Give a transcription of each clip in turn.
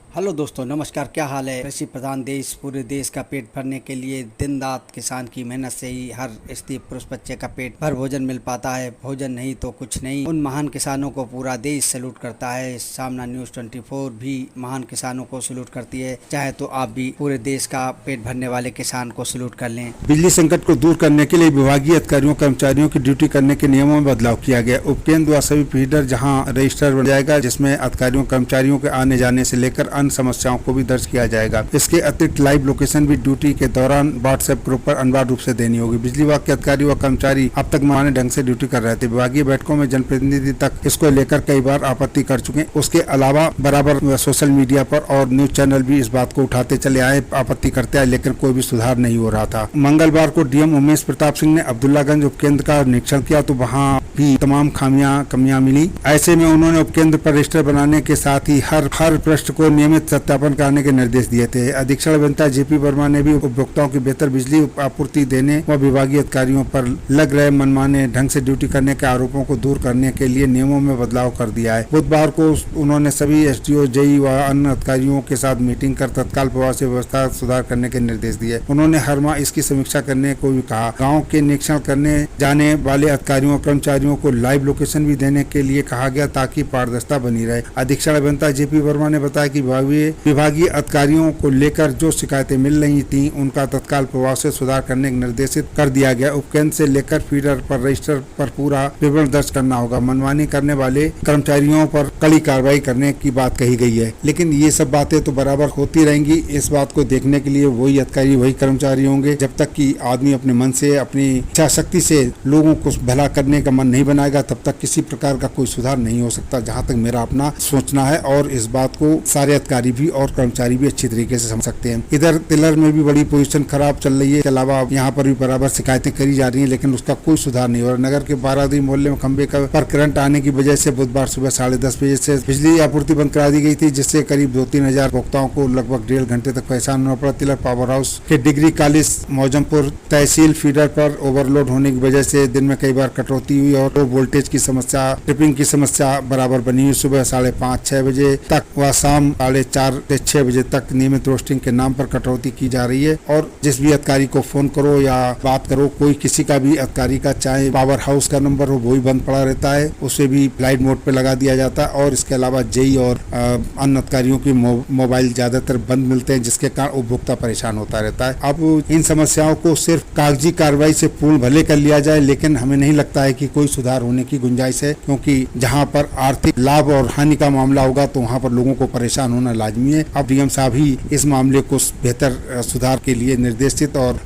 Hello दोस्तों, नमस्कार। क्या हाल है। कृषि प्रधान देश, पूरे देश का पेट भरने के लिए दिन रात किसान की मेहनत से ही हर स्त्री पुरुष बच्चे का पेट भर भोजन मिल पाता है। भोजन नहीं तो कुछ नहीं। उन महान किसानों को पूरा देश सैल्यूट करता है। सामना न्यूज़ 24 भी महान किसानों को सैल्यूट करती है। चाहे तो आप भी पूरे देश का पेट भरने वाले किसान को सैल्यूट कर लें। बिजली संकट को दूर करने के लिए विभागीय अधिकारियों कर्मचारियों की ड्यूटी करने के नियमों में बदलाव किया गया। उपकेंद्र व सभी फीडर जहां रजिस्टर बन जाएगा, जिसमें अधिकारियों कर्मचारियों के आने जाने से लेकर अन्य समस्याओं को भी दर्ज किया जाएगा। इसके अतिरिक्त लाइव लोकेशन भी ड्यूटी के दौरान व्हाट्सएप ग्रुप पर अनिवार्य रूप से देनी होगी। बिजली विभाग के अधिकारी व कर्मचारी अब तक माने ढंग से ड्यूटी कर रहे थे। विभागीय बैठकों में जनप्रतिनिधि तक इसको लेकर कई बार आपत्ति कर चुके। उसके अलावा बराबर सोशल मीडिया पर और न्यूज चैनल भी इस बात को उठाते चले आए, आपत्ति करते आए, लेकिन कोई भी सुधार नहीं हो रहा था। मंगलवार को डीएम उमेश प्रताप सिंह ने अब्दुल्लागंज उपकेंद्र का निरीक्षण किया तो वहाँ भी तमाम कमियां मिली। ऐसे में उन्होंने उपकेंद्र पर रजिस्टर बनाने के साथ ही हर पृष्ठ को नियमित सत्यापन कराने के निर्देश दिए थे। अधीक्षण अभियंता जेपी वर्मा ने भी उपभोक्ताओं की बेहतर बिजली आपूर्ति देने व विभागीय अधिकारियों पर लग रहे मनमाने ढंग से ड्यूटी करने के आरोपों को दूर करने के लिए नियमों में बदलाव कर दिया है। बुधवार को उन्होंने सभी एसडीओ, जेई व अन्य अधिकारियों के साथ मीटिंग कर तत्काल प्रभाव से व्यवस्था सुधार करने के निर्देश दिए। उन्होंने हर माह इसकी समीक्षा करने को भी कहा। गाँव के निरीक्षण करने जाने वाले अधिकारियों और कर्मचारियों को लाइव लोकेशन भी देने के लिए कहा गया ताकि पारदर्शिता बनी रहे। अधीक्षण अभियंता जेपी वर्मा ने बताया कि विभागीय अधिकारियों को लेकर जो शिकायतें मिल रही थी उनका तत्काल प्रभाव से सुधार करने निर्देशित कर दिया गया। उपकेंद्र से लेकर फीडर पर रजिस्टर पर पूरा विवरण दर्ज करना होगा। मनमानी करने वाले कर्मचारियों पर कड़ी कार्रवाई करने की बात कही गई है। लेकिन ये सब बातें तो बराबर होती रहेंगी। इस बात को देखने के लिए वही अधिकारी, वही कर्मचारी होंगे। जब तक कि आदमी अपने मन से, अपनी इच्छा शक्ति से लोगों को भला करने का मन नहीं बनाएगा, तब तक किसी प्रकार का कोई सुधार नहीं हो सकता, जहाँ तक मेरा अपना सोचना है। और इस बात को सारे अधिकारी भी और कर्मचारी भी अच्छी तरीके से समझ सकते हैं। इधर तिलर में भी बड़ी पोजीशन खराब चल रही है। इसके अलावा यहाँ पर भी बराबर शिकायतें करी जा रही हैं, लेकिन उसका कोई सुधार नहीं हो रहा। नगर के 12 मोहल्ले में खंबे पर करंट आने की वजह से बुधवार सुबह 10:30 बजे से बिजली आपूर्ति बंद करा दी गई थी, जिससे करीब 2-3 हजार उपभोक्ताओं को लगभग 1.5 घंटे तक परेशान होना पड़ा। तिलर पावर हाउस के डिग्री कॉलेज मौजमपुर तहसील फीडर पर ओवरलोड होने की वजह से दिन में कई बार कटौती हुई और लो वोल्टेज की समस्या, ट्रिपिंग की समस्या बराबर बनी हुई। सुबह 5:30-6 बजे तक व शाम 4:30 से 6 बजे तक नियमित रोस्टिंग के नाम पर कटौती की जा रही है। और जिस भी अधिकारी को फोन करो या बात करो, कोई किसी का भी अधिकारी का, चाहे पावर हाउस का नंबर हो, वो ही बंद पड़ा रहता है। उसे भी फ्लाइट मोड पे लगा दिया जाता है। और इसके अलावा जेई और अन्य अधिकारियों की मोबाइल ज्यादातर बंद मिलते हैं, जिसके कारण उपभोक्ता परेशान होता रहता है। अब इन समस्याओं को सिर्फ कागजी कार्रवाई से पूर्ण भले कर लिया जाए, लेकिन हमें नहीं लगता है कि कोई सुधार होने की गुंजाइश है, क्योंकि जहाँ पर आर्थिक लाभ और हानि का मामला होगा तो वहाँ पर लोगों को परेशान होना लाजमी है। अब डीएम साहब ही इस मामले को बेहतर सुधार के लिए निर्देशित और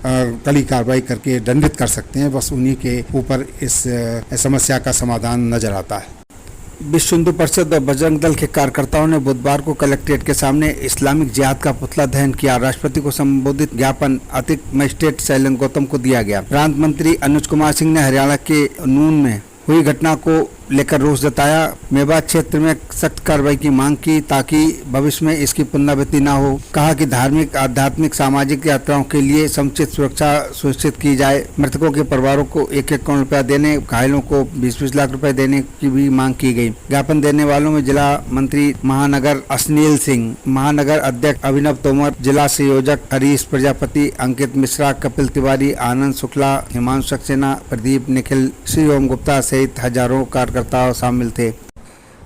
कड़ी कार्रवाई करके दंडित कर सकते हैं। बस उन्हीं के ऊपर इस समस्या का समाधान नजर आता है। विश्व हिंदू परिषद और बजरंग दल के कार्यकर्ताओं ने बुधवार को कलेक्ट्रेट के सामने इस्लामिक जिहाद का पुतला दहन किया। राष्ट्रपति को संबोधित ज्ञापन अतिरिक्त मजिस्ट्रेट शैलेंद्र गौतम को दिया गया। प्रांत मंत्री अनुज कुमार सिंह ने हरियाणा के नून में हुई घटना को लेकर रोष जताया। मेवात क्षेत्र में सख्त कार्रवाई की मांग की ताकि भविष्य में इसकी पुनरावृत्ति न हो। कहा कि धार्मिक, आध्यात्मिक, सामाजिक यात्राओं के लिए समुचित सुरक्षा सुनिश्चित की जाए। मृतकों के परिवारों को 1-1 करोड़ रुपया देने, घायलों को 20-20 लाख रुपए देने की भी मांग की गई। ज्ञापन देने वालों में जिला मंत्री महानगर अश्नील सिंह, महानगर अध्यक्ष अभिनव तोमर, जिला संयोजक हरीश प्रजापति, अंकित मिश्रा, कपिल तिवारी, आनंद शुक्ला, हिमांशु सक्सेना, प्रदीप निखिल, श्री ओम गुप्ता सहित हजारों कार्यकर्ता शामिल थे।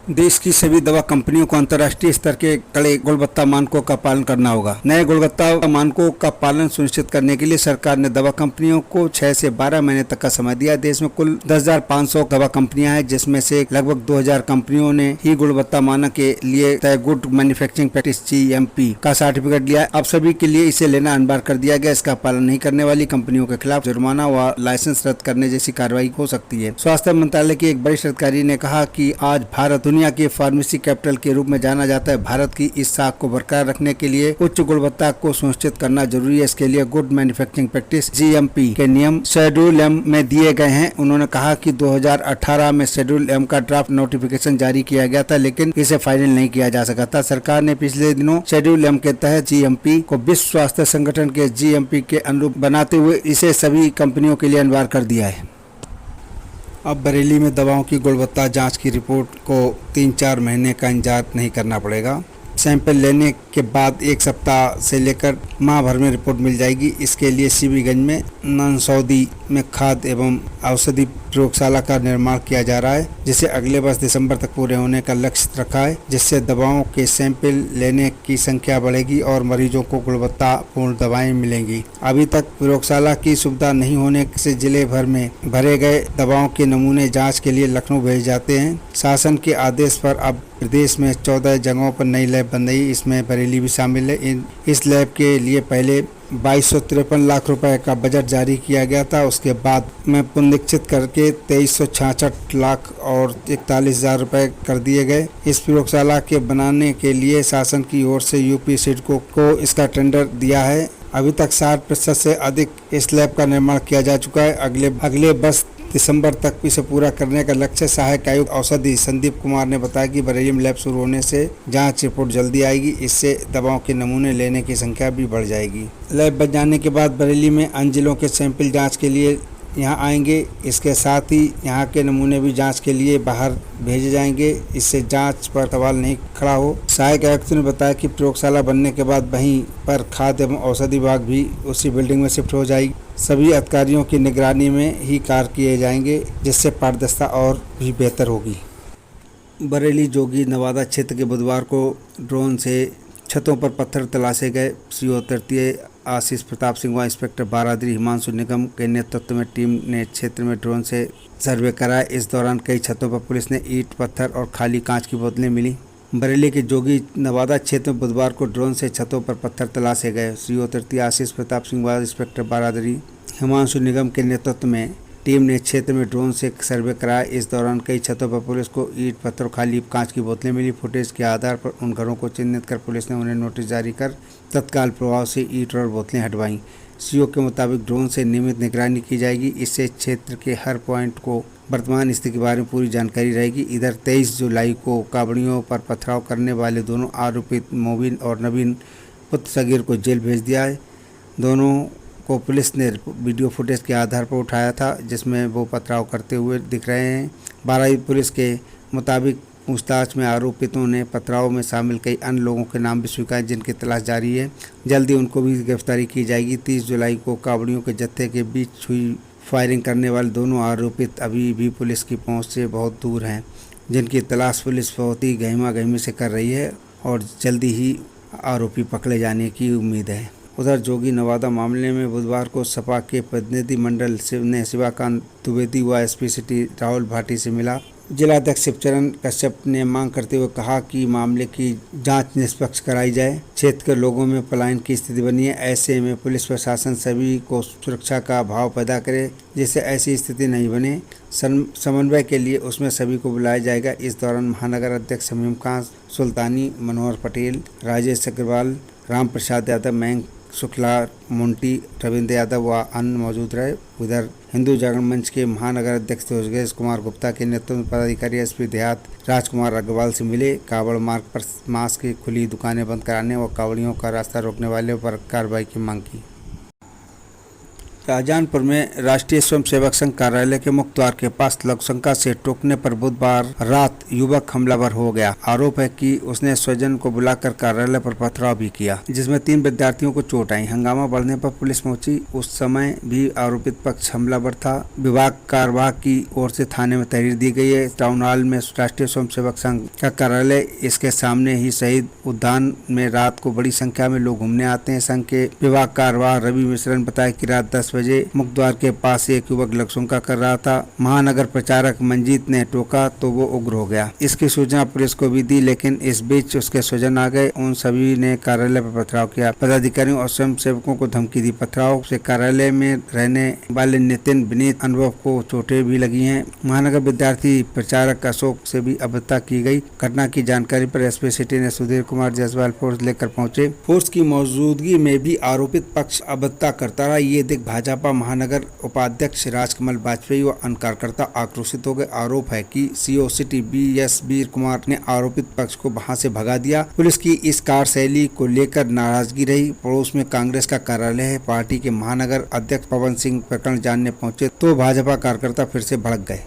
देश की सभी दवा कंपनियों को अंतर्राष्ट्रीय स्तर के कड़े गुणवत्ता मानकों का पालन करना होगा। नए गुणवत्ता मानकों का पालन सुनिश्चित करने के लिए सरकार ने दवा कंपनियों को 6 से 12 महीने तक का समय दिया। देश में कुल 10,500 दवा कंपनियां हैं, जिसमें से लगभग 2,000 कंपनियों ने ही गुणवत्ता मानक के लिए तय गुड मैन्युफैक्चरिंग प्रैक्टिस GMP का सर्टिफिकेट लिया है। अब सभी के लिए इसे लेना अनिवार्य कर दिया गया। इसका पालन नहीं करने वाली कंपनियों के खिलाफ जुर्माना व लाइसेंस रद्द करने जैसी कार्रवाई हो सकती है। स्वास्थ्य मंत्रालय के एक वरिष्ठ अधिकारी ने कहा कि आज भारत दुनिया की फार्मेसी कैपिटल के रूप में जाना जाता है। भारत की इस साख को बरकरार रखने के लिए उच्च गुणवत्ता को सुनिश्चित करना जरूरी है। इसके लिए गुड मैन्युफैक्चरिंग प्रैक्टिस GMP के नियम शेड्यूल M में दिए गए हैं। उन्होंने कहा कि 2018 में शेड्यूल M का ड्राफ्ट नोटिफिकेशन जारी किया गया था, लेकिन इसे फाइनल नहीं किया जा सका था। सरकार ने पिछले दिनों शेड्यूल M के तहत GMP को विश्व स्वास्थ्य संगठन के GMP के अनुरूप बनाते हुए इसे सभी कंपनियों के लिए अनिवार्य कर दिया है। अब बरेली में दवाओं की गुणवत्ता जांच की रिपोर्ट को 3-4 महीने का इंतजार नहीं करना पड़ेगा। सैंपल लेने के बाद 1 सप्ताह से लेकर माह भर में रिपोर्ट मिल जाएगी। इसके लिए सीबीगंज में ननसौदी में खाद्य एवं औषधि प्रयोगशाला का निर्माण किया जा रहा है, जिसे अगले वर्ष दिसंबर तक पूरे होने का लक्ष्य रखा है, जिससे दवाओं के सैंपल लेने की संख्या बढ़ेगी और मरीजों को गुणवत्तापूर्ण दवाएं मिलेंगी। अभी तक प्रयोगशाला की सुविधा नहीं होने से जिले भर में भरे गए दवाओं के नमूने जांच के लिए लखनऊ भेजे जाते हैं। शासन के आदेश पर अब प्रदेश में 14 जगहों पर नई लैब बन रही, इसमें बरेली भी शामिल है। इस लैब के लिए पहले 2253 लाख रुपए का बजट जारी किया गया था, उसके बाद में पुनरीक्षित करके 2366 लाख और 41,000 रुपए कर दिए गए। इस प्रयोगशाला के बनाने के लिए शासन की ओर से यूपी सिडको को इसका टेंडर दिया है। अभी तक 60% से अधिक इस लैब का निर्माण किया जा चुका है। अगले वर्ष दिसंबर तक इसे पूरा करने का लक्ष्य। सहायक आयुक्त औषधि संदीप कुमार ने बताया कि बरेली में लैब शुरू होने से जांच रिपोर्ट जल्दी आएगी, इससे दवाओं के नमूने लेने की संख्या भी बढ़ जाएगी। लैब बन जाने के बाद बरेली में अन्य जिलों के सैंपल जांच के लिए यहाँ आएंगे। इसके साथ ही यहाँ के नमूने भी जांच के लिए बाहर भेजे जाएंगे, इससे जांच पर सवाल नहीं खड़ा हो। सहायक आयुक्त ने बताया कि प्रयोगशाला बनने के बाद वहीं पर खाद्य एवं औषधि विभाग भी उसी बिल्डिंग में शिफ्ट हो जाएगी। सभी अधिकारियों की निगरानी में ही कार्य किए जाएंगे, जिससे पारदर्शिता और भी बेहतर होगी। बरेली जोगी नवादा क्षेत्र के बुधवार को ड्रोन से छतों पर पत्थर तलाशे गए। सीओ तृतीय आशीष प्रताप सिंह व इंस्पेक्टर बारादरी हिमांशु निगम के नेतृत्व में टीम ने क्षेत्र में ड्रोन से सर्वे कराया। इस दौरान कई छतों पर पुलिस ने ईंट, पत्थर और खाली कांच की बोतलें मिली। बरेली के जोगी नवादा क्षेत्र में बुधवार को ड्रोन से छतों पर पत्थर तलाशे गए। सीओ तृतीय आशीष प्रताप सिंह व इंस्पेक्टर बारादरी हिमांशु निगम के नेतृत्व में टीम ने क्षेत्र में ड्रोन से सर्वे कराया। इस दौरान कई छतों पर पुलिस को ईंट, पत्थर, खाली कांच की बोतलें मिली। फुटेज के आधार पर उन घरों को चिन्हित कर पुलिस ने उन्हें नोटिस जारी कर तत्काल प्रभाव से ईंट और बोतलें हटवाईं। सीओ के मुताबिक ड्रोन से नियमित निगरानी की जाएगी, इससे क्षेत्र के हर पॉइंट को वर्तमान स्थिति के बारे में पूरी जानकारी रहेगी। इधर 23 जुलाई को कावड़ियों पर पथराव करने वाले दोनों आरोपित मोबिन और नवीन पुत्र सगीर को जेल भेज दिया है। दोनों को पुलिस ने वीडियो फुटेज के आधार पर उठाया था, जिसमें वो पथराव करते हुए दिख रहे हैं। बाराई पुलिस के मुताबिक पूछताछ में आरोपितों ने पथराव में शामिल कई अन्य लोगों के नाम भी स्वीकारे, जिनकी तलाश जारी है। जल्दी उनको भी गिरफ्तारी की जाएगी। 30 जुलाई को कावड़ियों के जत्थे के बीच हुई फायरिंग करने वाले दोनों आरोपित अभी भी पुलिस की पहुंच से बहुत दूर हैं, जिनकी तलाश पुलिस बहुत ही गहमा गहमी से कर रही है और जल्दी ही आरोपी पकड़े जाने की उम्मीद है। उधर जोगी नवादा मामले में बुधवार को सपा के प्रतिनिधि मंडल ने शिवाकांत द्विवेदी व एसपी सिटी राहुल भाटी से मिला। जिलाध्यक्ष शिवचरण कश्यप ने मांग करते हुए कहा कि मामले की जांच निष्पक्ष कराई जाए। क्षेत्र के लोगों में पलायन की स्थिति बनी है, ऐसे में पुलिस प्रशासन सभी को सुरक्षा का भाव पैदा करे, जिससे ऐसी स्थिति नहीं बने। समन्वय के लिए उसमें सभी को बुलाया जाएगा। इस दौरान महानगर अध्यक्ष शमीम खान सुल्तानी, मनोहर पटेल, राजेश अग्रवाल, राम प्रसाद यादव, मयंक शुक्ला, मुंटी, रविंद्र यादव व अन्य मौजूद रहे। उधर हिंदू जागरण मंच के महानगर अध्यक्ष योगेश कुमार गुप्ता के नेतृत्व में पदाधिकारी एसपी देहात राजकुमार अग्रवाल से मिले। कावड़ मार्ग पर मांस की खुली दुकानें बंद कराने व कावड़ियों का रास्ता रोकने वाले पर कार्रवाई की मांग की। शाहजहांपुर में राष्ट्रीय स्वयंसेवक संघ कार्यालय के मुख्य द्वार के पास लघुशंका से टोकने पर बुधवार रात युवक हमलावर हो गया। आरोप है कि उसने स्वजन को बुलाकर कार्यालय पर पथराव भी किया, जिसमें 3 विद्यार्थियों को चोट आई। हंगामा बढ़ने पर पुलिस पहुंची। उस समय भी आरोपित पक्ष हमलावर था। विभाग कार्यवाहक की ओर से थाने में तहरीर दी गई है। टाउन हॉल में राष्ट्रीय स्वयंसेवक संघ का कार्यालय, इसके सामने ही शहीद उद्यान में रात को बड़ी संख्या में लोग घूमने आते हैं। संघ के विभाग कार्यवाहक रवि मिश्रा ने बताया कि रात 10 बजे मुख्य द्वार के पास एक युवक लघुशंका कर रहा था। महानगर प्रचारक मंजीत ने टोका तो वो उग्र हो गया। इसकी सूचना पुलिस को भी दी, लेकिन इस बीच उसके स्वजन आ गए। उन सभी ने कार्यालय पर पथराव किया। पदाधिकारियों और स्वयं सेवकों को धमकी दी। पथराव से कार्यालय में रहने वाले नितिन, विनीत, अनुभव को चोटें भी लगी हैं। महानगर विद्यार्थी प्रचारक अशोक से भी अवगत की गई। घटना की जानकारी पर एसपी सिटी ने सुधीर कुमार जायसवाल फोर्स लेकर पहुंचे। फोर्स की मौजूदगी में भी आरोपित पक्ष अवगत करता रहा। ये देख भाजपा महानगर उपाध्यक्ष राजकमल वाजपेयी व अन्य कार्यकर्ता आक्रोशित हो गए। आरोप है कि सीओ सिटी BS वीर कुमार ने आरोपित पक्ष को वहां से भगा दिया। पुलिस की इस कार्यशैली को लेकर नाराजगी रही। पड़ोस में कांग्रेस का कार्यालय है। पार्टी के महानगर अध्यक्ष पवन सिंह प्रकरण जानने पहुंचे तो भाजपा कार्यकर्ता फिर से भड़क गए।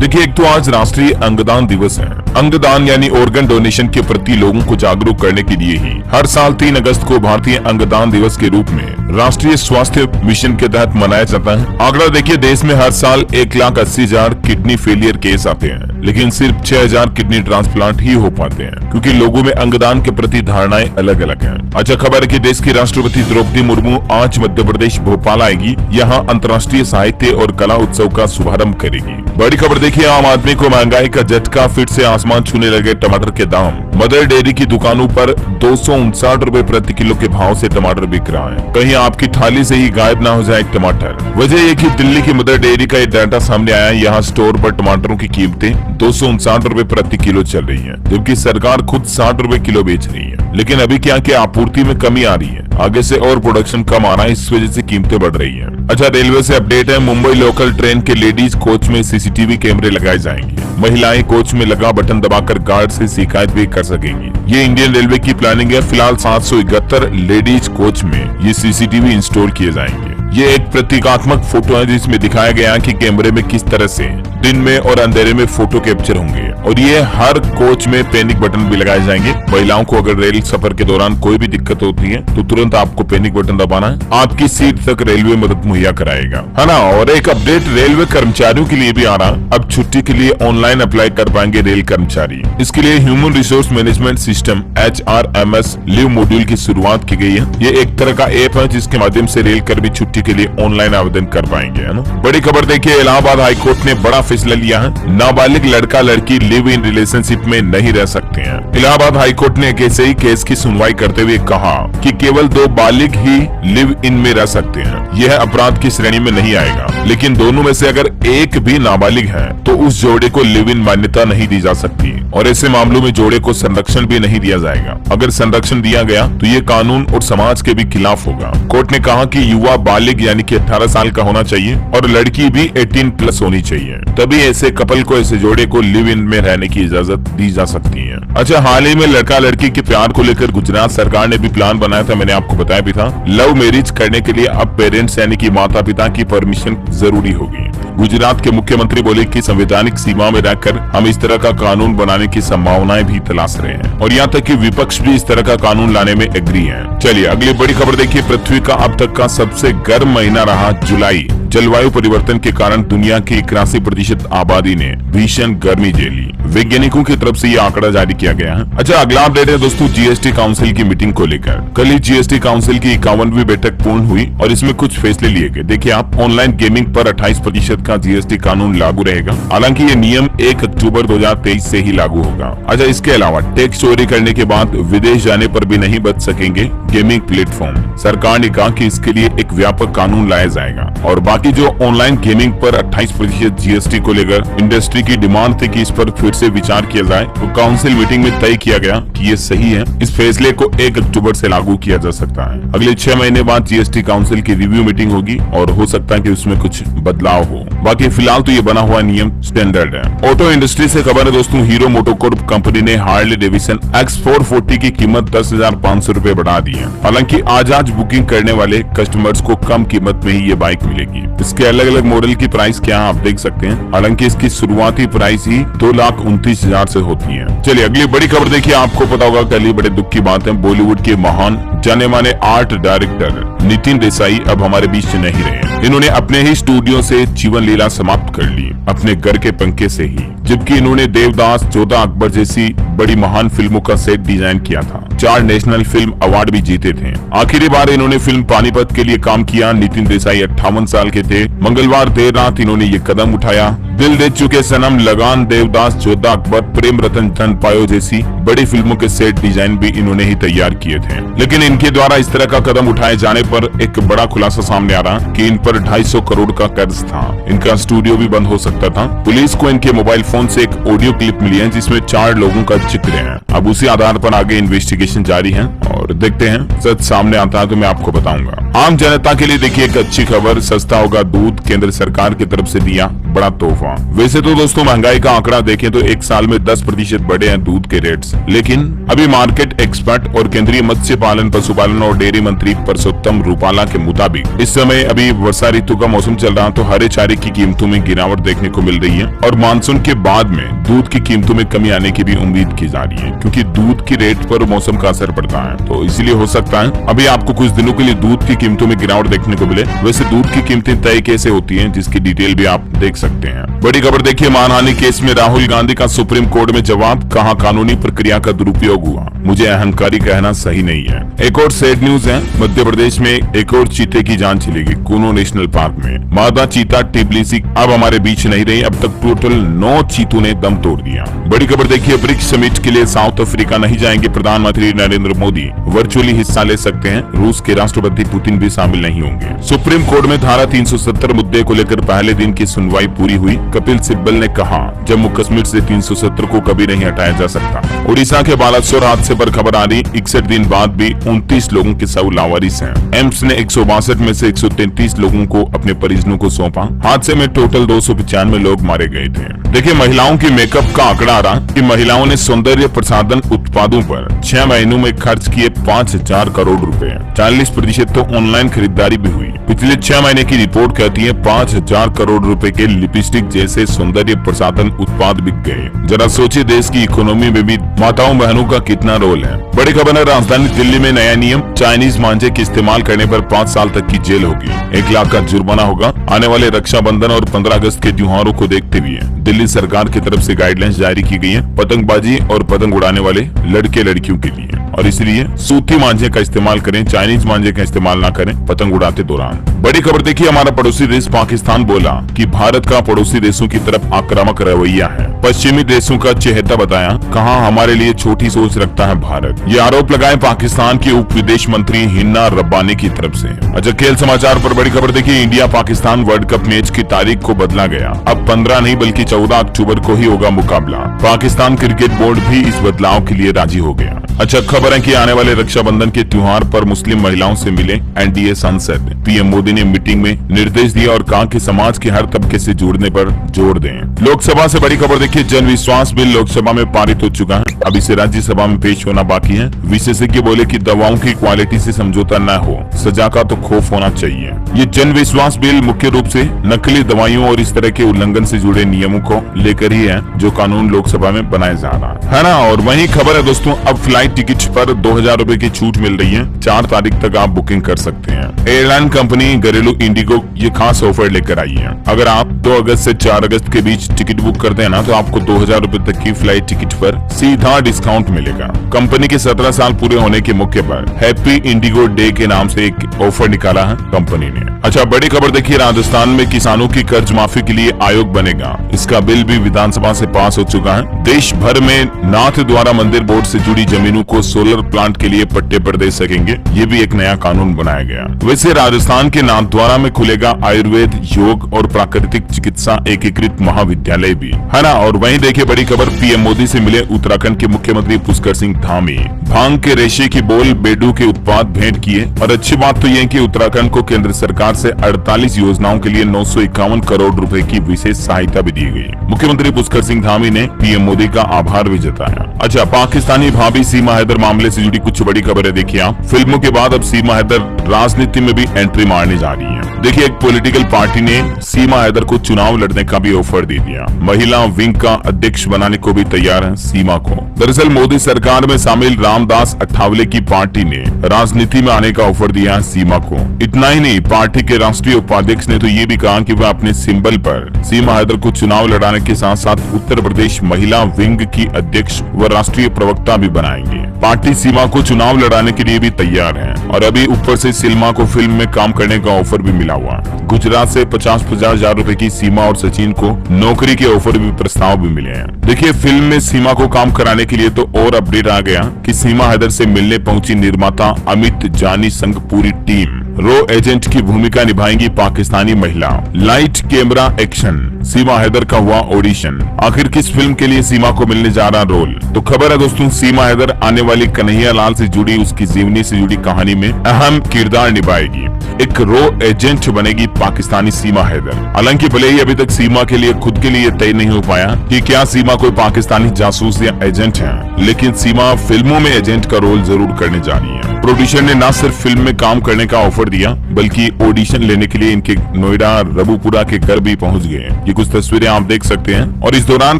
देखिए, एक तो आज राष्ट्रीय अंगदान दिवस है। अंगदान यानी ऑर्गन डोनेशन के प्रति लोगों को जागरूक करने के लिए ही हर साल 3 अगस्त को भारतीय अंगदान दिवस के रूप में राष्ट्रीय स्वास्थ्य मिशन के तहत मनाया जाता है। आंकड़ा देखिए, देश में हर साल 1,80,000 किडनी फेलियर केस आते हैं, लेकिन सिर्फ 6,000 किडनी ट्रांसप्लांट ही हो पाते हैं, क्योंकि लोगों में अंगदान के प्रति धारणाएं अलग अलग हैं। अच्छा खबर है कि देश की राष्ट्रपति द्रौपदी मुर्मू आज मध्य प्रदेश भोपाल आएगी, यहाँ अंतर्राष्ट्रीय साहित्य और कला उत्सव का शुभारंभ करेगी। बड़ी खबर देखिए, आम आदमी को महंगाई का झटका, फिर से आसमान छूने लगे टमाटर के दाम। मदर डेयरी की दुकानों पर 259 रुपए प्रति किलो के भाव से टमाटर बिक रहा है। कहीं आपकी थाली से ही गायब ना हो जाए टमाटर। वजह ये कि दिल्ली की मदर डेयरी का एक डाटा सामने आया, यहाँ स्टोर पर टमाटरों की कीमतें 259 रुपए प्रति किलो चल रही है, जबकि सरकार खुद 60 रुपए किलो बेच रही है। लेकिन अभी क्या कि आपूर्ति में कमी आ रही है, आगे से और प्रोडक्शन कम आ रहा है, इस वजह से कीमतें बढ़ रही है। अच्छा रेलवे से अपडेट है, मुंबई लोकल ट्रेन के लेडीज कोच में सीसीटीवी कैमरे लगाए जाएंगे। महिलाएं कोच में लगा बटन दबाकर गार्ड से शिकायत भी कर सकेंगी। ये इंडियन रेलवे की प्लानिंग है। फिलहाल 771 लेडीज कोच में ये सीसीटीवी इंस्टॉल किए जाएंगे। ये एक प्रतीकात्मक फोटो है जिसमें दिखाया गया है कि कैमरे में किस तरह से दिन में और अंधेरे में फोटो कैप्चर होंगे, और ये हर कोच में पैनिक बटन भी लगाए जाएंगे। महिलाओं को अगर रेल सफर के दौरान कोई भी दिक्कत होती है तो तुरंत आपको पैनिक बटन दबाना है, आपकी सीट तक रेलवे मदद मुहैया कराएगा, है ना। और एक अपडेट रेलवे कर्मचारियों के लिए भी आ रहा, अब छुट्टी के लिए ऑनलाइन अप्लाई कर पाएंगे रेल कर्मचारी। इसके लिए human resource management system HRMS leave module की शुरुआत की गई है। ये एक तरह का ऐप है जिसके माध्यम से रेल कर्मी छुट्टी के लिए ऑनलाइन आवेदन कर पाएंगे, है ना। बड़ी खबर देखिए, इलाहाबाद हाईकोर्ट ने बड़ा फैसला लिया है। नाबालिग लड़का लड़की लिव इन रिलेशनशिप में नहीं रह सकते हैं। इलाहाबाद हाईकोर्ट ने एक ऐसे ही केस की सुनवाई करते हुए कहा कि केवल 2 बालिग ही लिव इन में रह सकते हैं। यह अपराध की श्रेणी में नहीं आएगा, लेकिन दोनों में से अगर एक भी नाबालिग है तो उस जोड़े को लिव इन मान्यता नहीं दी जा सकती, और ऐसे मामलों में जोड़े को संरक्षण भी नहीं दिया जाएगा। अगर संरक्षण दिया गया तो ये कानून और समाज के भी खिलाफ होगा। कोर्ट ने कहा कि युवा बालिग यानी कि 18 साल का होना चाहिए और लड़की भी 18+ होनी चाहिए, तभी ऐसे कपल को, ऐसे जोड़े को लिव इन में रहने की इजाजत दी जा सकती है। अच्छा हाल ही में लड़का लड़की के प्यार को लेकर गुजरात सरकार ने भी प्लान बनाया था, मैंने आपको बताया भी था। लव मैरिज करने के लिए अब पेरेंट्स यानी कि माता पिता की परमिशन जरूरी होगी। गुजरात के मुख्यमंत्री बोले कि संवैधानिक सीमा में रहकर हम इस तरह का कानून बनाने की संभावनाएं भी तलाश रहे हैं, और यहाँ तक कि विपक्ष भी इस तरह का कानून लाने में एग्री है। चलिए अगली बड़ी खबर देखिए, पृथ्वी का अब तक का सबसे गर्म महीना रहा जुलाई। जलवायु परिवर्तन के कारण दुनिया की 81% आबादी ने भीषण गर्मी झेली। वैज्ञानिकों की तरफ से ये आंकड़ा जारी किया गया है। अच्छा अगला अपडेट है दोस्तों, जीएसटी काउंसिल की मीटिंग को लेकर। कल ही जीएसटी काउंसिल की 51वीं बैठक पूर्ण हुई और इसमें कुछ फैसले लिए गए। देखिए आप, ऑनलाइन गेमिंग पर 28% का जीएसटी कानून लागू रहेगा। हालांकि ये नियम 1 अक्टूबर 2023 से ही लागू होगा। अच्छा इसके अलावा टैक्स चोरी करने के बाद विदेश जाने पर भी नहीं बच सकेंगे गेमिंग प्लेटफॉर्म। सरकार ने कहा कि इसके लिए एक व्यापक कानून लाया जाएगा, और बाकी जो ऑनलाइन गेमिंग पर 28% जीएसटी को लेकर इंडस्ट्री की डिमांड थी कि इस पर फिर से विचार किया जाए, तो काउंसिल मीटिंग में तय किया गया कि ये सही है। इस फैसले को 1 अक्टूबर से लागू किया जा सकता है। अगले 6 महीने बाद जीएसटी काउंसिल की रिव्यू मीटिंग होगी और हो सकता है कि उसमें कुछ बदलाव हो। बाकी फिलहाल तो ये बना हुआ नियम स्टैंडर्ड है। ऑटो इंडस्ट्री से खबर है दोस्तों, हीरो मोटोकॉर्प कंपनी ने हार्ले डेविसन X440 की कीमत 10,500 रुपए बढ़ा दी है। हालांकि आज बुकिंग करने वाले कस्टमर्स को कम कीमत में ही ये बाइक मिलेगी। इसके अलग अलग मॉडल की प्राइस क्या है आप देख सकते हैं। हालांकि इसकी शुरुआती प्राइस ही 2,29,000 से होती है। चलिए अगली बड़ी खबर देखिए, आपको पता होगा कल ही बड़े दुख की बात है, बॉलीवुड के महान जाने माने आर्ट डायरेक्टर नितिन देसाई अब हमारे बीच नहीं रहे। इन्होंने अपने ही स्टूडियो से जीवन लीला समाप्त कर ली, अपने घर के पंखे से ही, जबकि इन्होंने देवदास, जोधा अकबर जैसी बड़ी महान फिल्मों का सेट डिजाइन किया था। 4 नेशनल फिल्म अवार्ड भी जीते थे। आखिरी बार इन्होंने फिल्म पानीपत के लिए काम किया। नितिन देसाई 58 साल के थे। मंगलवार देर रात इन्होंने ये कदम उठाया। दिल दे चुके सनम, लगान, देवदास, जोधा अकबर, प्रेम रतन धन पायो जैसी बड़ी फिल्मों के सेट डिजाइन भी इन्होंने ही तैयार किए थे। लेकिन इनके द्वारा इस तरह का कदम उठाए जाने पर एक बड़ा खुलासा सामने आ रहा कि इन पर 250 करोड़ का कर्ज था। इनका स्टूडियो भी बंद हो सकता था। पुलिस को इनके मोबाइल फोन से एक ऑडियो क्लिप मिली है जिसमें 4 लोगों का जिक्र है। अब उसी आधार पर आगे इन्वेस्टिगेशन जारी है और देखते हैं सच सामने आता है तो मैं आपको बताऊंगा। आम जनता के लिए देखिए एक अच्छी खबर, सस्ता होगा दूध, केंद्र सरकार की तरफ से दिया बड़ा तोहफा। वैसे तो दोस्तों महंगाई का आंकड़ा देखें तो एक साल में 10% बढ़े हैं दूध के रेट्स, लेकिन अभी मार्केट एक्सपर्ट और केंद्रीय मत्स्य पालन, पशुपालन और डेयरी मंत्री परसोत्तम रूपाला के मुताबिक इस समय अभी वर्षा ऋतु का मौसम चल रहा है तो हरे चारे की कीमतों में गिरावट देखने को मिल रही है और मानसून के बाद में दूध की कीमतों में कमी आने की भी उम्मीद की जा रही है, क्योंकि दूध की रेट पर मौसम का असर पड़ता है। तो इसलिए हो सकता है अभी आपको कुछ दिनों के लिए दूध की कीमतों में गिरावट देखने को मिले। वैसे दूध की कीमतें तय कैसे होती हैं, जिसकी डिटेल भी आप देख सकते हैं। बड़ी खबर देखिए, मानहानि केस में राहुल गांधी का सुप्रीम कोर्ट में जवाब, कहा कानूनी प्रक्रिया का दुरुपयोग हुआ, मुझे अहंकारी कहना सही नहीं है। एक और सैड न्यूज है, मध्य प्रदेश में एक और चीते की जान चलेगी कूनो नेशनल पार्क में। मादा चीता टिब्लिसी अब हमारे बीच नहीं रही, अब तक टोटल 9 चीतों ने दम तोड़ दिया। बड़ी खबर देखिए, ब्रिक्स समिट के लिए साउथ अफ्रीका नहीं जाएंगे प्रधानमंत्री नरेंद्र मोदी, वर्चुअली हिस्सा ले सकते हैं, रूस के राष्ट्रपति पुतिन भी शामिल नहीं होंगे। सुप्रीम कोर्ट में धारा 370 मुद्दे को लेकर पहले दिन की सुनवाई पूरी हुई। कपिल सिब्बल ने कहा जम्मू कश्मीर से 370 को कभी नहीं हटाया जा सकता। उड़ीसा के बालासोर हादसे पर खबर आ रही, 61 दिन बाद भी 29 लोगों के शव लावारिस हैं। एम्स ने 162 में से 133 लोगों को अपने परिजनों को सौंपा। हादसे में टोटल 295 लोग मारे गए थे। देखिए महिलाओं की मेकअप का आंकड़ा आ रहा कि महिलाओं ने सौंदर्य प्रसाधन उत्पादों पर 6 महीनों में खर्च किए 5000 करोड़ रुपए। 40% तो ऑनलाइन खरीदारी भी हुई। पिछले 6 महीने की रिपोर्ट कहती है 5000 करोड़ रुपए के लिपस्टिक जैसे सौंदर्य प्रसाधन उत्पाद बिक गए। जरा सोचिए देश की इकोनॉमी में भी माताओं बहनों का कितना रोल है। बड़ी खबर है, राजधानी दिल्ली में नया नियम, चाइनीज मांझे के इस्तेमाल करने पर 5 साल तक की जेल होगी, 1 लाख का जुर्माना होगा। आने वाले रक्षाबंधन और 15 अगस्त के त्योहारों को देखते हुए दिल्ली सरकार की तरफ से गाइडलाइंस जारी की गई है पतंगबाजी और पतंग उड़ाने वाले लड़के लड़कियों के लिए, और इसलिए सूती मांझे का इस्तेमाल करें, चाइनीज मांझे का इस्तेमाल ना करें पतंग उड़ाते दौरान। बड़ी खबर देखिए, हमारा पड़ोसी देश पाकिस्तान बोला कि भारत का पड़ोसी देशों की तरफ आक्रामक रवैया है। पश्चिमी देशों का चेहरा बताया, कहा हमारे लिए छोटी सोच रखता है भारत। ये आरोप लगाए पाकिस्तान के उप विदेश मंत्री हिना रब्बानी की तरफ से। अच्छा खेल समाचार पर बड़ी खबर देखिए, India Pakistan world cup match की तारीख को बदला गया, अब 15 नहीं बल्कि 14 अक्टूबर को ही होगा मुकाबला। पाकिस्तान क्रिकेट बोर्ड भी इस बदलाव के लिए राजी हो गया। अच्छा खबर है कि आने वाले रक्षाबंधन के त्योहार पर मुस्लिम महिलाओं से मिले एनडीए सांसद। पीएम मोदी ने मीटिंग में निर्देश दिया और कहा कि समाज के हर तबके से जुड़ने पर जोर दें। लोकसभा से बड़ी खबर देखिए, जन विश्वास बिल लोकसभा में पारित हो चुका है, अब इसे राज्यसभा में पेश होना बाकी है। विशेषज्ञ बोले कि दवाओं की क्वालिटी से समझौता न हो, सजा का तो खौफ होना चाहिए। ये जन विश्वास बिल मुख्य रूप से नकली दवाइयों और इस तरह के उल्लंघन से जुड़े नियमों को लेकर ही है, जो कानून लोकसभा में बनाया जा रहा है ना। और वही खबर है दोस्तों, अब फ्लाइट टिकट पर 2000 रुपए की छूट मिल रही है, 4 तारीख तक आप बुकिंग कर सकते हैं। एयरलाइन कंपनी घरेलू इंडिगो ये खास ऑफर लेकर आई है। अगर आप 2 अगस्त से 4 अगस्त के बीच टिकट बुक करते हैं ना, तो आपको 2000 रुपए तक की फ्लाइट टिकट पर सीधा डिस्काउंट मिलेगा। कंपनी के 17 साल पूरे होने के मौके पर हैप्पी इंडिगो डे के नाम से एक ऑफर निकाला है कंपनी ने। अच्छा बड़ी खबर देखिए, राजस्थान में किसानों की कर्ज माफी के लिए आयोग बनेगा, इसका बिल भी विधानसभा से पास हो चुका है। देश भर में नाथ द्वारा मंदिर बोर्ड से जुड़ी जमीनों को सोलर प्लांट के लिए पट्टे पर दे सकेंगे, ये भी एक नया कानून बनाया गया। वैसे राजस्थान के नाथद्वारा में खुलेगा आयुर्वेद, योग और प्राकृतिक चिकित्सा एकीकृत महाविद्यालय भी, है ना। और वहीं देखिए बड़ी खबर, पीएम मोदी से मिले उत्तराखंड के मुख्यमंत्री पुष्कर सिंह धामी, भांग के रेशे की बोल बेडू के उत्पाद भेंट किए। और अच्छी बात तो यह कि उत्तराखंड को केंद्र सरकार से 48 योजनाओं के लिए 951 करोड़ रुपए की विशेष सहायता भी दी गई। मुख्यमंत्री पुष्कर सिंह धामी ने पीएम मोदी का आभार भी जताया। अच्छा पाकिस्तानी भाभी सीमा हैदर मामले से जुड़ी कुछ बड़ी खबरें देखिए आप। फिल्मों के बाद अब सीमा हैदर राजनीति में भी एंट्री मारने जा रही है। देखिए एक पॉलिटिकल पार्टी ने सीमा हैदर को चुनाव लड़ने का भी ऑफर दे दिया। महिला विंग का अध्यक्ष बनाने को भी तैयार है सीमा को। दरअसल मोदी सरकार में शामिल रामदास अठावले की पार्टी ने राजनीति में आने का ऑफर दिया है सीमा को। इतना ही नहीं, पार्टी के राष्ट्रीय उपाध्यक्ष ने तो ये भी कहा कि वह अपने सिंबल पर सीमा हैदर को चुनाव लड़ाने के साथ साथ उत्तर प्रदेश महिला विंग की अध्यक्ष व राष्ट्रीय प्रवक्ता भी बनाएंगे। पार्टी सीमा को चुनाव लड़ाने के लिए भी तैयार है और अभी ऊपर से सीमा को फिल्म में काम करने का ऑफर भी मिला हुआ है। गुजरात से 50-50 हजार रुपए की सीमा और सचिन को नौकरी के ऑफर भी प्रस्ताव भी मिले हैं। देखिए फिल्म में सीमा को काम कराने के लिए तो और अपडेट आ गया कि सीमा हैदर से मिलने पहुंची निर्माता अमित जानी संग पूरी टीम। रो एजेंट की भूमिका निभाएंगी पाकिस्तानी महिला। लाइट कैमरा एक्शन, सीमा हैदर का हुआ ऑडिशन। आखिर किस फिल्म के लिए सीमा को मिलने जा रहा रोल? तो खबर है दोस्तों, सीमा हैदर आने वाली कन्हैया लाल से जुड़ी उसकी जीवनी से जुड़ी कहानी में अहम किरदार निभाएगी। एक रो एजेंट बनेगी पाकिस्तानी सीमा हैदर। हालांकि भले ही अभी तक सीमा के लिए खुद के लिए तय नहीं हो पाया कि क्या सीमा कोई पाकिस्तानी जासूस या एजेंट है, लेकिन सीमा फिल्मों में एजेंट का रोल जरूर करने जा रही है। प्रोड्यूसर ने न सिर्फ फिल्म में काम करने का ऑफर दिया, बल्कि ऑडिशन लेने के लिए इनके नोएडा रबुपुरा के घर भी पहुंच गए। ये कुछ तस्वीरें आप देख सकते हैं। और इस दौरान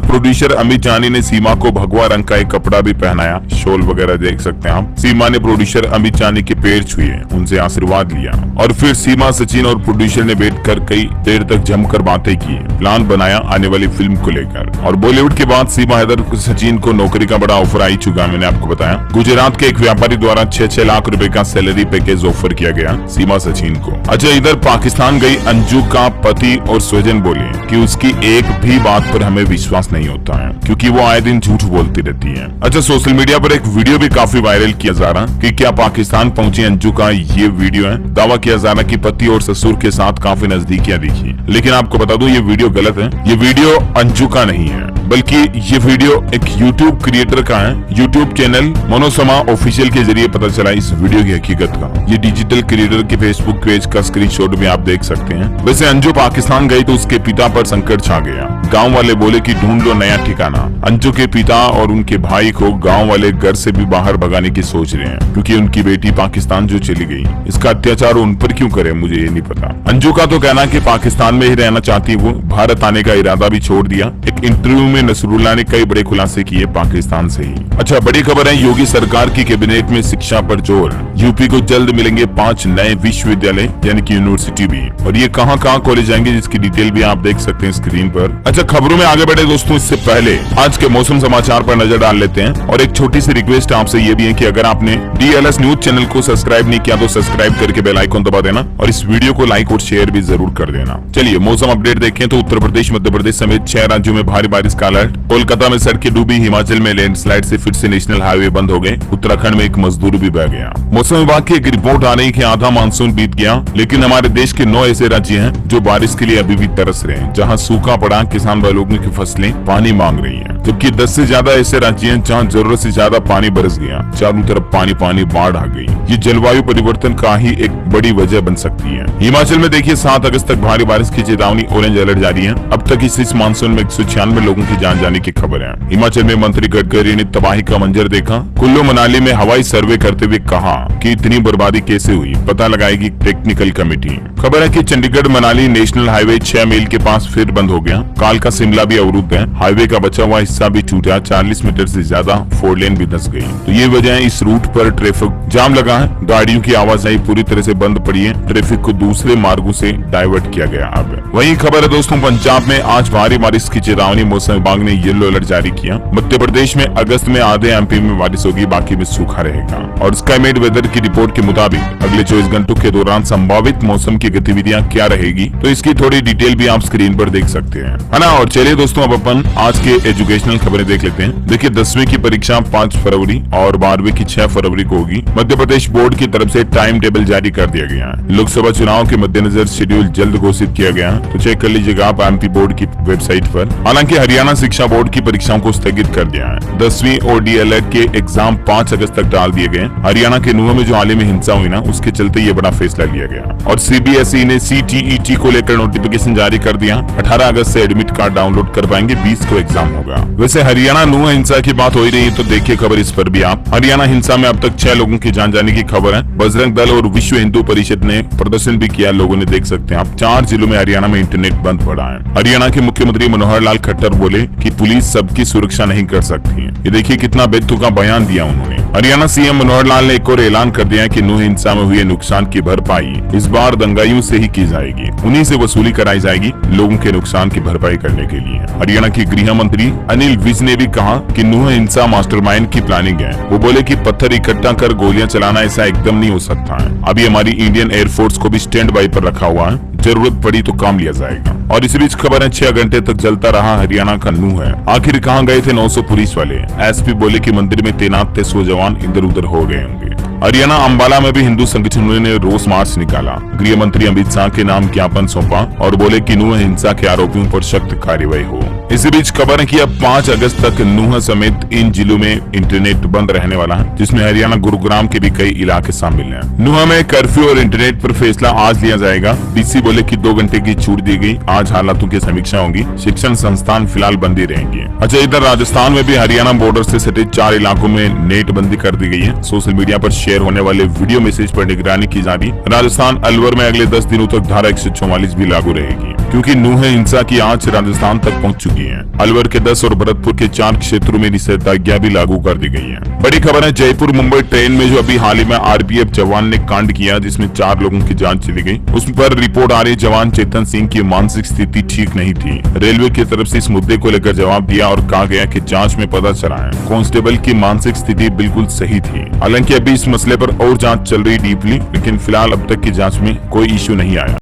प्रोड्यूसर अमित जानी ने सीमा को भगवा रंग का एक कपड़ा भी पहनाया, शॉल वगैरह देख सकते हैं आप। सीमा ने प्रोड्यूसर अमित जानी के पैर छुए, उनसे आशीर्वाद लिया और फिर सीमा, सचिन और प्रोड्यूसर ने बैठकर कई देर तक जमकर बातें की, प्लान बनाया आने वाली फिल्म को लेकर। और बॉलीवुड के बाद सीमा हैदर, सचिन को नौकरी का बड़ा ऑफर आई चुका, मैंने आपको बताया। गुजरात के एक व्यापारी द्वारा 6-6 लाख रुपए का सैलरी पैकेज ऑफर किया गया सीमा सचिन को। अच्छा, इधर पाकिस्तान गई अंजू का पति और स्वजन बोले कि उसकी एक भी बात पर हमें विश्वास नहीं होता है, क्योंकि वो आए दिन झूठ बोलती रहती है। अच्छा, सोशल मीडिया पर एक वीडियो भी काफी वायरल किया जा रहा कि क्या पाकिस्तान पहुंची अंजू का ये वीडियो है। दावा किया जा रहा कि पति और ससुर के साथ काफी नजदीकियां दिखी, लेकिन आपको बता दूं ये वीडियो गलत है। ये वीडियो अंजू का नहीं है, बल्कि ये वीडियो एक YouTube क्रिएटर का है। YouTube चैनल मनोसमा ऑफिशियल के जरिए पता चला इस वीडियो की हकीकत का। ये डिजिटल क्रिएटर के फेसबुक पेज का स्क्रीनशॉट भी आप देख सकते हैं। वैसे अंजू पाकिस्तान गई तो उसके पिता पर संकट छा गया। गांव वाले बोले कि ढूंढ लो नया ठिकाना। अंजू के पिता और उनके भाई को गांव वाले घर से भी बाहर भगाने की सोच रहे हैं, क्योंकि उनकी बेटी पाकिस्तान जो चली गई, इसका अत्याचार उन पर क्यों करे मुझे ये नहीं पता। अंजू का तो कहना कि पाकिस्तान में ही रहना चाहती वो, भारत आने का इरादा भी छोड़ दिया। एक इंटरव्यू में नसरुल्लाह ने कई बड़े खुलासे किए पाकिस्तान से ही। अच्छा, बड़ी खबर है, योगी सरकार की कैबिनेट में शिक्षा पर जोर। यूपी को जल्द मिलेंगे 5 नए विश्वविद्यालय यानी कि यूनिवर्सिटी भी, और ये कहां कॉलेज आएंगे जिसकी डिटेल भी आप देख सकते हैं स्क्रीन पर। अच्छा, खबरों में आगे बढ़े दोस्तों, इससे पहले आज के मौसम समाचार पर नजर डाल लेते हैं। और एक छोटी सी रिक्वेस्ट आपसे ये भी है कि अगर आपने DLS न्यूज चैनल को सब्सक्राइब नहीं किया तो सब्सक्राइब करके बेल आइकन दबा देना और इस वीडियो को लाइक और शेयर भी जरूर कर देना। चलिए मौसम अपडेट देखें तो उत्तर प्रदेश, मध्य प्रदेश समेत 6 राज्यों में भारी बारिश का अलर्ट। कोलकाता में सड़कें डूबी, हिमाचल में लैंडस्लाइड से फिर से नेशनल हाईवे बंद हो गए, उत्तराखंड में एक मजदूर भी बह गया। मौसम विभाग की एक रिपोर्ट आ रही है कि आधा मानसून बीत गया, लेकिन हमारे देश के 9 ऐसे राज्य हैं जो बारिश के लिए अभी भी तरस रहे हैं। जहां सूखा पड़ा, किसान भाई लोगों की फसलें पानी मांग रही हैं, जबकि 10 से ज्यादा ऐसे राज्य हैं जहां जरूरत से ज्यादा पानी बरस गया, चारों तरफ पानी पानी, बाढ़ आ गई। ये जलवायु परिवर्तन का ही एक बड़ी वजह बन सकती है। हिमाचल में देखिए 7 अगस्त तक भारी बारिश की चेतावनी, ऑरेंज अलर्ट जारी है। अब तक इस मानसून में 196 लोगों की जान जाने की खबर है। हिमाचल में मंत्री गडकरी ने तबाही का मंजर देखा। कुल्लू मनाली में हवाई सर्वे करते हुए कहा कि इतनी बर्बादी कैसे हुई, पता लगाएगी टेक्निकल कमेटी। खबर है कि चंडीगढ़ मनाली नेशनल हाईवे 6 मील के पास फिर बंद हो गया। कालका शिमला भी अवरुद्ध है, हाईवे का बचा हुआ हिस्सा भी टूटा, 40 मीटर से ज्यादा 4 लेन भी धंस गई। तो ये वजह है, इस रूट पर ट्रैफिक जाम लगा है, गाड़ियों की आवाजाही पूरी तरह से बंद पड़ी है, ट्रैफिक को दूसरे मार्गों से डाइवर्ट किया गया। अब वही खबर है दोस्तों, पंजाब में आज भारी बारिश की चेतावनी, मौसम विभाग ने येलो अलर्ट जारी किया। मध्य प्रदेश में अगस्त में आधे MP में बारिश होगी, बाकी में सूखा रहेगा। और स्काईमेट वेदर की रिपोर्ट के मुताबिक अगले 24 घंटों के दौरान संभावित मौसम की गतिविधियां क्या रहेगी, तो इसकी थोड़ी डिटेल भी आप स्क्रीन पर देख सकते हैं, है ना। और चलिए दोस्तों, अब अपन आज के एजुकेशनल खबरें देख लेते हैं। देखिए 10वीं की परीक्षा 5 फरवरी और 12वीं की 6 फरवरी को होगी। मध्य प्रदेश बोर्ड की तरफ से टाइम टेबल जारी कर दिया गया है। लोकसभा चुनाव के मद्देनजर शेड्यूल जल्द घोषित किया गया है, तो चेक कर लीजिएगा आप MP बोर्ड की वेबसाइट पर। हालांकि हरियाणा शिक्षा बोर्ड की परीक्षाओं को स्थगित कर दिया है। 10वीं और DLED के एग्जाम 5 अगस्त तक डाल दिए गए। हरियाणा के नूंह में जो हाल ही में हिंसा हुई ना, उसके चलते ये बड़ा फैसला लिया गया। और CBSE ने CTET को लेकर नोटिफिकेशन जारी कर दिया। 18 अगस्त से एडमिट कार्ड डाउनलोड कर पाएंगे, 20 को एग्जाम होगा। वैसे हरियाणा नूंह हिंसा की बात हो ही रही है, तो देखिए खबर इस पर भी आप। हरियाणा हिंसा में अब तक 6 लोगों की जान जाने की खबर है। बजरंग दल और विश्व हिंदू परिषद ने प्रदर्शन भी किया, लोगों ने देख सकते हैं आप। 4 जिलों में हरियाणा में इंटरनेट बंद पड़ा है। हरियाणा के मुख्यमंत्री मनोहर लाल खट्टर बोले कि पुलिस सबकी सुरक्षा नहीं कर सकती है। ये देखिए कितना बेतुका बयान दिया उन्होंने। हरियाणा CM मनोहर लाल ने एक और ऐलान कर दिया है कि नूंह हिंसा में हुए नुकसान की भरपाई इस बार दंगाइयों से ही की जाएगी, उन्हीं से वसूली कराई जाएगी लोगों के नुकसान की भरपाई करने के लिए। हरियाणा की गृह मंत्री अनिल विज ने भी कहा कि नूंह हिंसा मास्टरमाइंड की प्लानिंग है। वो बोले कि पत्थर इकट्ठा कर गोलियां चलाना ऐसा एकदम नहीं हो सकता है। अभी हमारी इंडियन एयरफोर्स को भी स्टैंड बाई पर रखा हुआ है, जरूरत पड़ी तो काम लिया जाएगा। और इसी बीच खबर है 6 घंटे तक जलता रहा हरियाणा का नूंह है। आखिर कहां गए थे 900 पुलिस वाले? SP बोले कि मंदिर में तैनात थे 100 जवान इधर उधर हो गए होंगे। हरियाणा अंबाला में भी हिंदू संगठनों ने रोष मार्च निकाला। गृह मंत्री अमित शाह के नाम ज्ञापन सौंपा और बोले कि नूंह हिंसा के आरोपियों पर सख्त कार्रवाई हो। इसी बीच खबर है कि अब 5 अगस्त तक नूंह समेत इन जिलों में इंटरनेट बंद रहने वाला है, जिसमें हरियाणा गुरुग्राम के भी कई इलाके शामिल हैं। नूंह में कर्फ्यू और इंटरनेट पर फैसला आज लिया जाएगा। डीसी बोले कि 2 घंटे की छूट दी गई। आज हालातों की समीक्षा होगी। शिक्षण संस्थान फिलहाल बंद ही रहेंगे। अच्छा, इधर राजस्थान में भी हरियाणा बॉर्डर से सटे 4 इलाकों में नेट बंदी कर दी गई है। सोशल मीडिया पर शेयर होने वाले वीडियो मैसेज पर निगरानी की जा रही। राजस्थान अलवर में अगले 10 दिनों तक धारा 144 भी लागू रहेगी, क्योंकि नूंह हिंसा की आंच राजस्थान तक पहुंच चुकी है। अलवर के 10 और भरतपुर के 4 क्षेत्रों में निषेधाज्ञा भी लागू कर दी गई है। बड़ी खबर है, जयपुर मुंबई ट्रेन में जो अभी हाल ही में आरपीएफ जवान ने कांड किया, जिसमें 4 लोगों की जान चली गई। उस पर रिपोर्ट आ रही, जवान चेतन सिंह की मानसिक स्थिति ठीक नहीं थी। रेलवे की तरफ से इस मुद्दे को लेकर जवाब दिया और कहा गया कि जांच में पता चला है कांस्टेबल की मानसिक स्थिति बिल्कुल सही थी। हालांकि अभी इस मसले पर और जांच चल रही डीपली, लेकिन फिलहाल अब तक की जांच में कोई इश्यू नहीं आया।